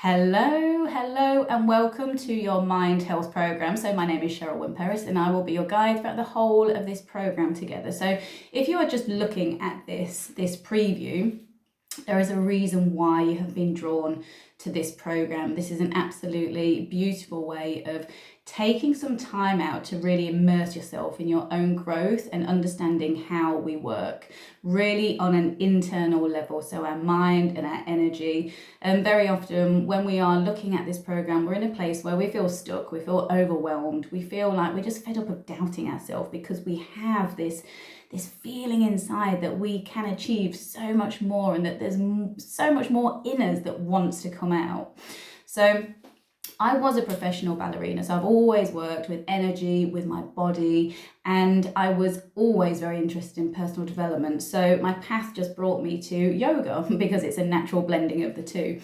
Hello, and welcome to your Mind Health program. So my name is Cheryl Wimperis, and I will be your guide throughout the whole of this program together. So if you are just looking at this preview, there is a reason why you have been drawn to this program. This is an absolutely beautiful way of taking some time out to really immerse yourself in your own growth and understanding how we work really on an internal level, so our mind and our energy. And very often when we are looking at this program, we're in a place where we feel stuck, we feel overwhelmed, we feel like we're just fed up of doubting ourselves because we have this feeling inside that we can achieve so much more and that there's so much more in us that wants to come out. So I was a professional ballerina, so I've always worked with energy, with my body, and I was always very interested in personal development. So my path just brought me to yoga because it's a natural blending of the two.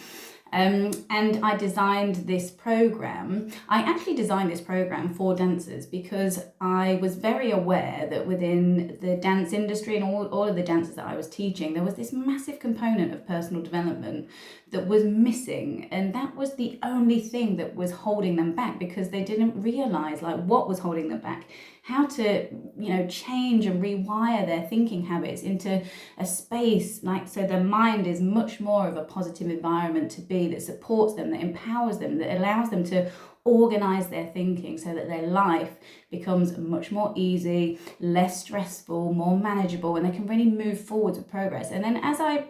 And I designed this program. I actually designed this program for dancers because I was very aware that within the dance industry and all of the dances that I was teaching, there was this massive component of personal development that was missing. And that was the only thing that was holding them back because they didn't realize what was holding them back, how to, change and rewire their thinking habits into a space so their mind is much more of a positive environment to be, that supports them, that empowers them, that allows them to organize their thinking so that their life becomes much more easy, less stressful, more manageable, and they can really move forward with progress. And then as I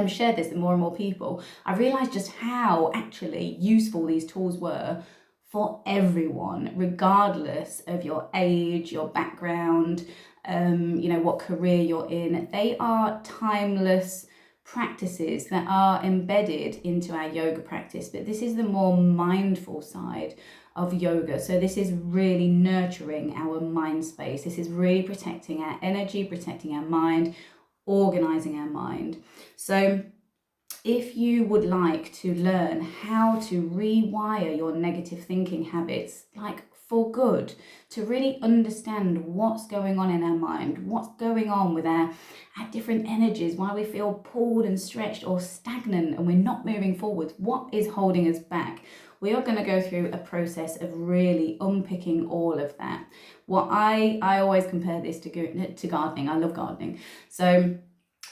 shared this with more and more people, I realized just how actually useful these tools were for everyone, regardless of your age, your background, what career you're in. They are timeless practices that are embedded into our yoga practice, but this is the more mindful side of yoga. So this is really nurturing our mind space. This is really protecting our energy, protecting our mind, organizing our mind. So if you would like to learn how to rewire your negative thinking habits, for good, to really understand what's going on in our mind, what's going on with our different energies, why we feel pulled and stretched or stagnant and we're not moving forward, what is holding us back, we are going to go through a process of really unpicking all of that. What I always compare this to gardening. I love gardening. So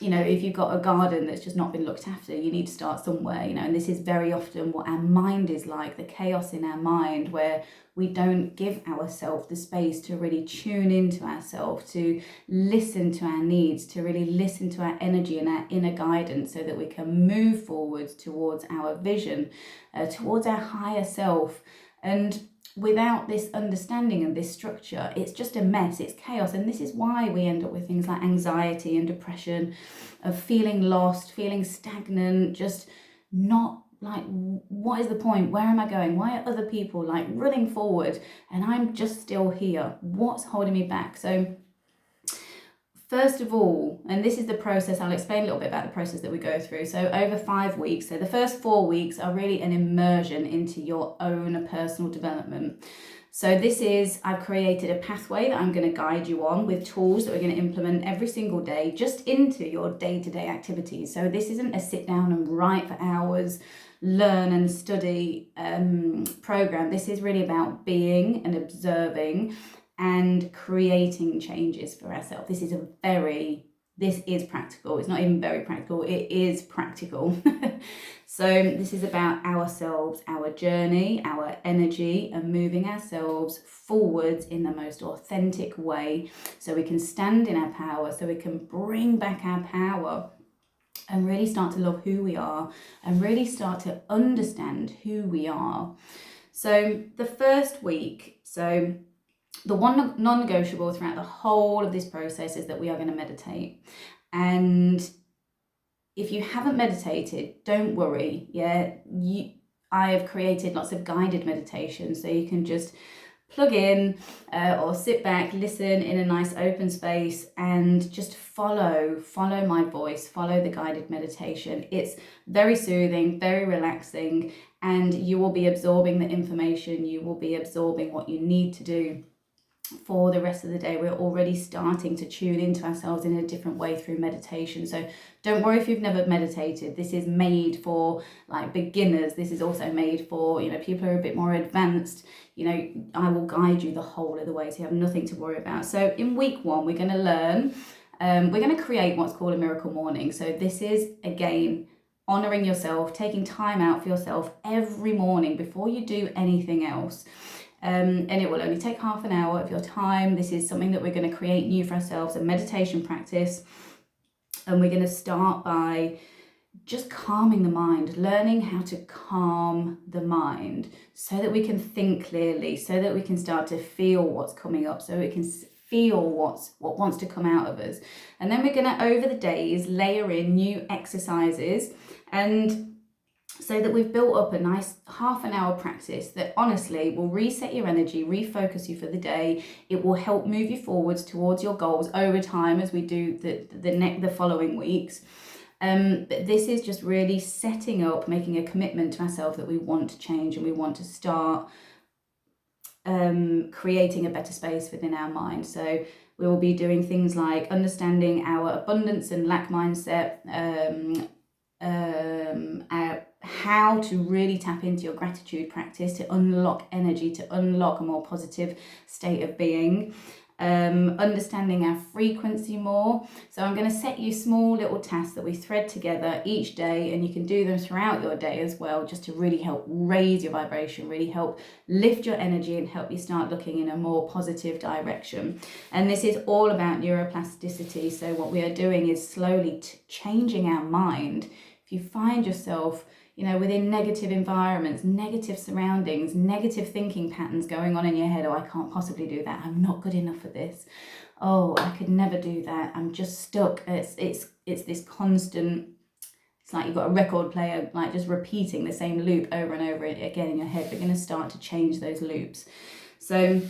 if you've got a garden that's just not been looked after, you need to start somewhere, and this is very often what our mind is like, the chaos in our mind where we don't give ourselves the space to really tune into ourselves, to listen to our needs, to really listen to our energy and our inner guidance so that we can move forward towards our vision, towards our higher self. And without this understanding and this structure, it's just a mess, it's chaos. And this is why we end up with things like anxiety and depression, of feeling lost, feeling stagnant, just not what is the point? Where am I going? Why are other people running forward and I'm just still here? What's holding me back? So first of all, and this is the process, I'll explain a little bit about the process that we go through. So over 5 weeks, so the first 4 weeks are really an immersion into your own personal development. So I've created a pathway that I'm going to guide you on with tools that we're going to implement every single day just into your day-to-day activities. So this isn't a sit down and write for hours, learn and study program. This is really about being and observing and creating changes for ourselves. This is practical. It's not even very practical. It is practical. So this is about ourselves, our journey, our energy, and moving ourselves forwards in the most authentic way so we can stand in our power, so we can bring back our power and really start to love who we are and really start to understand who we are. So the first week, the one non-negotiable throughout the whole of this process is that we are going to meditate. And if you haven't meditated, don't worry. I have created lots of guided meditations so you can just plug in or sit back, listen in a nice open space and just follow my voice, follow the guided meditation. It's very soothing, very relaxing, and you will be absorbing the information, you will be absorbing what you need to do for the rest of the day. We're already starting to tune into ourselves in a different way through meditation. So don't worry if you've never meditated. This is made for like beginners. This is also made for, you know, people who are a bit more advanced. You know, I will guide you the whole of the way, so you have nothing to worry about. So in week 1, we're going to learn, we're going to create what's called a miracle morning. So this is, again, honoring yourself, taking time out for yourself every morning before you do anything else. And it will only take half an hour of your time. This is something that we're going to create new for ourselves, a meditation practice. And we're going to start by just calming the mind, learning how to calm the mind so that we can think clearly, so that we can start to feel what's coming up, so we can feel what wants to come out of us. And then we're going to, over the days, layer in new exercises, and so that we've built up a nice half an hour practice that honestly will reset your energy, refocus you for the day. It will help move you forwards towards your goals over time as we do the following weeks. But this is just really setting up, making a commitment to ourselves that we want to change and we want to start creating a better space within our mind. So we will be doing things like understanding our abundance and lack mindset, how to really tap into your gratitude practice to unlock energy, to unlock a more positive state of being, understanding our frequency more. So I'm going to set you small little tasks that we thread together each day, and you can do them throughout your day as well, just to really help raise your vibration, really help lift your energy and help you start looking in a more positive direction. And this is all about neuroplasticity. So what we are doing is slowly changing our mind. If you find yourself, you know, within negative environments, negative surroundings, negative thinking patterns going on in your head, oh, I can't possibly do that, I'm not good enough for this, oh, I could never do that, I'm just stuck. It's this constant, it's like you've got a record player like just repeating the same loop over and over again in your head. We're going to start to change those loops. So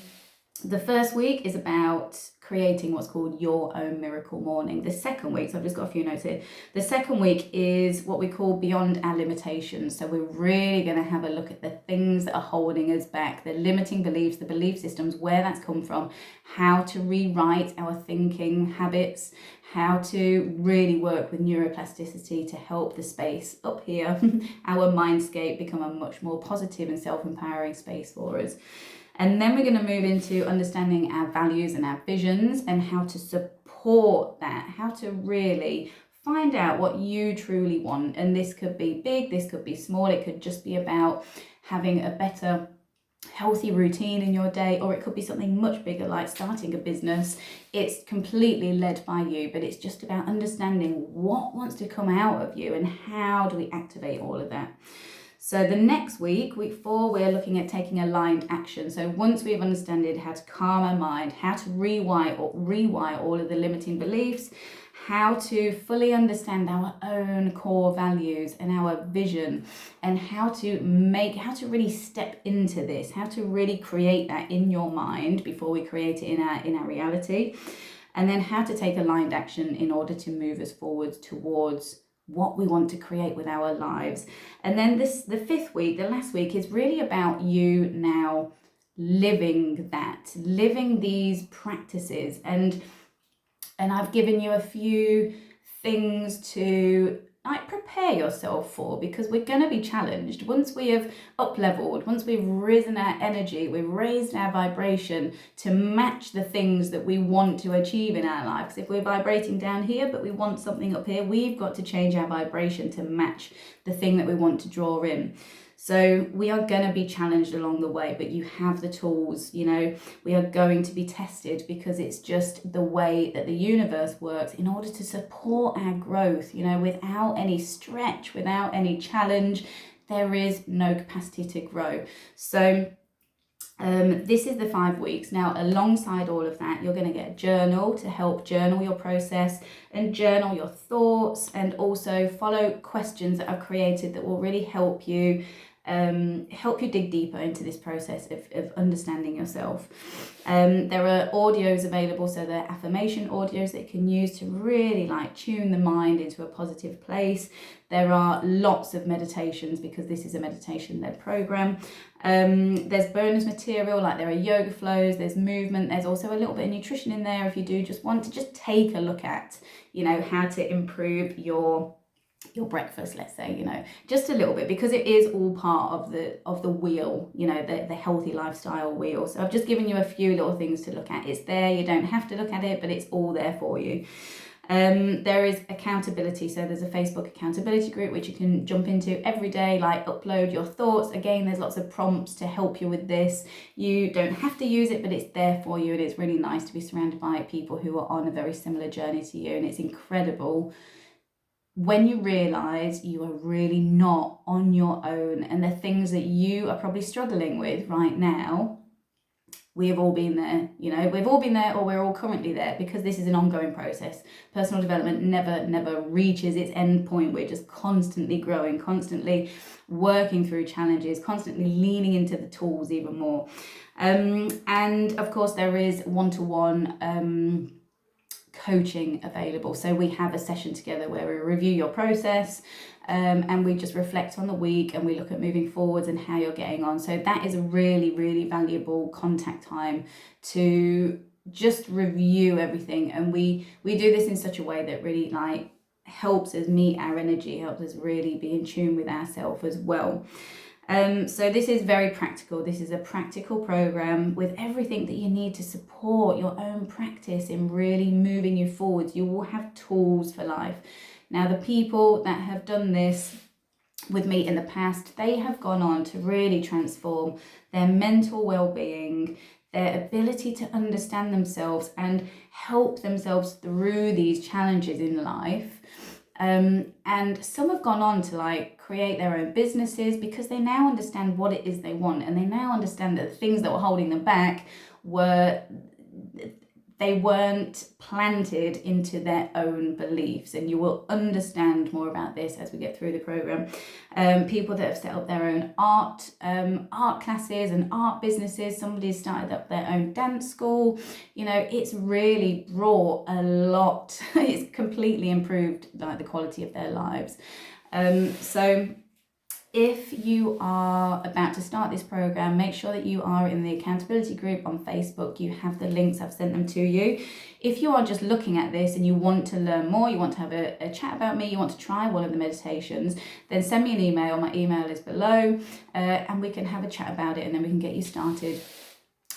the first week is about creating what's called your own miracle morning. The second week, so I've just got a few notes here. The second week is what we call beyond our limitations. So we're really going to have a look at the things that are holding us back, the limiting beliefs, the belief systems, where that's come from, how to rewrite our thinking habits, how to really work with neuroplasticity to help the space up here, our mindscape, become a much more positive and self-empowering space for us. And then we're going to move into understanding our values and our visions and how to support that, how to really find out what you truly want. And this could be big, this could be small, it could just be about having a better, healthy routine in your day, or it could be something much bigger like starting a business. It's completely led by you, but it's just about understanding what wants to come out of you and how do we activate all of that. So the next week, week 4, we're looking at taking aligned action. So once we've understood how to calm our mind, how to rewire all of the limiting beliefs, how to fully understand our own core values and our vision, and how to really step into this, how to really create that in your mind before we create it in our reality, and then how to take aligned action in order to move us forward towards what we want to create with our lives. And then the 5th week, the last week, is really about you now living these practices. And I've given you a few things to prepare yourself for, because we're going to be challenged. Once we have up-leveled, once we've risen our energy, we've raised our vibration to match the things that we want to achieve in our lives. If we're vibrating down here, but we want something up here, we've got to change our vibration to match the thing that we want to draw in. So we are going to be challenged along the way, but you have the tools, we are going to be tested, because it's just the way that the universe works in order to support our growth, without any stretch, without any challenge, there is no capacity to grow. So this is the 5 weeks. Now, alongside all of that, you're going to get a journal to help journal your process and journal your thoughts, and also follow questions that are created that will really help you help you dig deeper into this process of understanding yourself. There are audios available, so there are affirmation audios that you can use to really like tune the mind into a positive place. There are lots of meditations because this is a meditation-led program. There's bonus material, like there are yoga flows, there's movement, there's also a little bit of nutrition in there if you do just want to just take a look at, you know, how to improve your breakfast, let's say, you know, just a little bit, because it is all part of the wheel, you know, the healthy lifestyle wheel. So I've just given you a few little things to look at. It's there, you don't have to look at it, but it's all there for you. There is accountability, so there's a Facebook accountability group which you can jump into every day, like upload your thoughts. Again, there's lots of prompts to help you with this. You don't have to use it, but it's there for you, and it's really nice to be surrounded by people who are on a very similar journey to you. And it's incredible when you realise you are really not on your own, and the things that you are probably struggling with right now, we have all been there, you know, we've all been there, or we're all currently there, because this is an ongoing process. Personal development never reaches its end point. We're just constantly growing, constantly working through challenges, constantly leaning into the tools even more. And of course there is one-to-one coaching available. So we have a session together where we review your process, and we just reflect on the week, and we look at moving forwards and how you're getting on. So that is a really, really valuable contact time to just review everything. And we do this in such a way that really like helps us meet our energy, helps us really be in tune with ourselves as well. So this is very practical. This is a practical program with everything that you need to support your own practice in really moving you forwards. You will have tools for life. Now, the people that have done this with me in the past, they have gone on to really transform their mental well-being, their ability to understand themselves and help themselves through these challenges in life. And some have gone on to like create their own businesses because they now understand what it is they want, and they now understand that the things that were holding them back they weren't planted into their own beliefs. And you will understand more about this as we get through the program. People that have set up their own art classes and art businesses. Somebody's started up their own dance school. You know, it's really brought a lot. It's completely improved like the quality of their lives. So if you are about to start this program, make sure that you are in the accountability group on Facebook. You have the links, I've sent them to you. If you are just looking at this and you want to learn more, you want to have a chat about me, you want to try one of the meditations, then send me an email. My email is below, and we can have a chat about it, and then we can get you started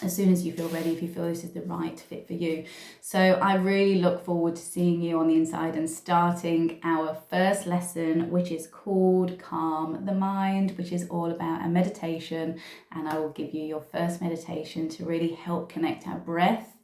as soon as you feel ready, if you feel this is the right fit for you. So I really look forward to seeing you on the inside and starting our first lesson, which is called Calm the Mind, which is all about a meditation. And I will give you your first meditation to really help connect our breath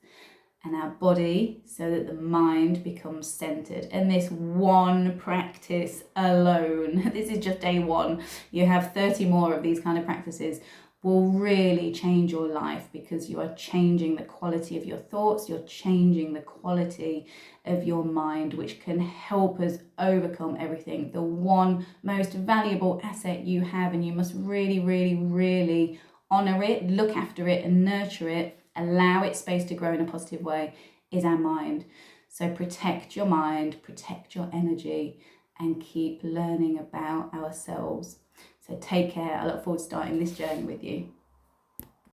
and our body so that the mind becomes centered. And this one practice alone, this is just day one, you have 30 more of these kind of practices, will really change your life, because you are changing the quality of your thoughts, you're changing the quality of your mind, which can help us overcome everything. The one most valuable asset you have, and you must really, really, really honor it, look after it and nurture it, allow it space to grow in a positive way, is our mind. So protect your mind, protect your energy, and keep learning about ourselves. So take care. I look forward to starting this journey with you.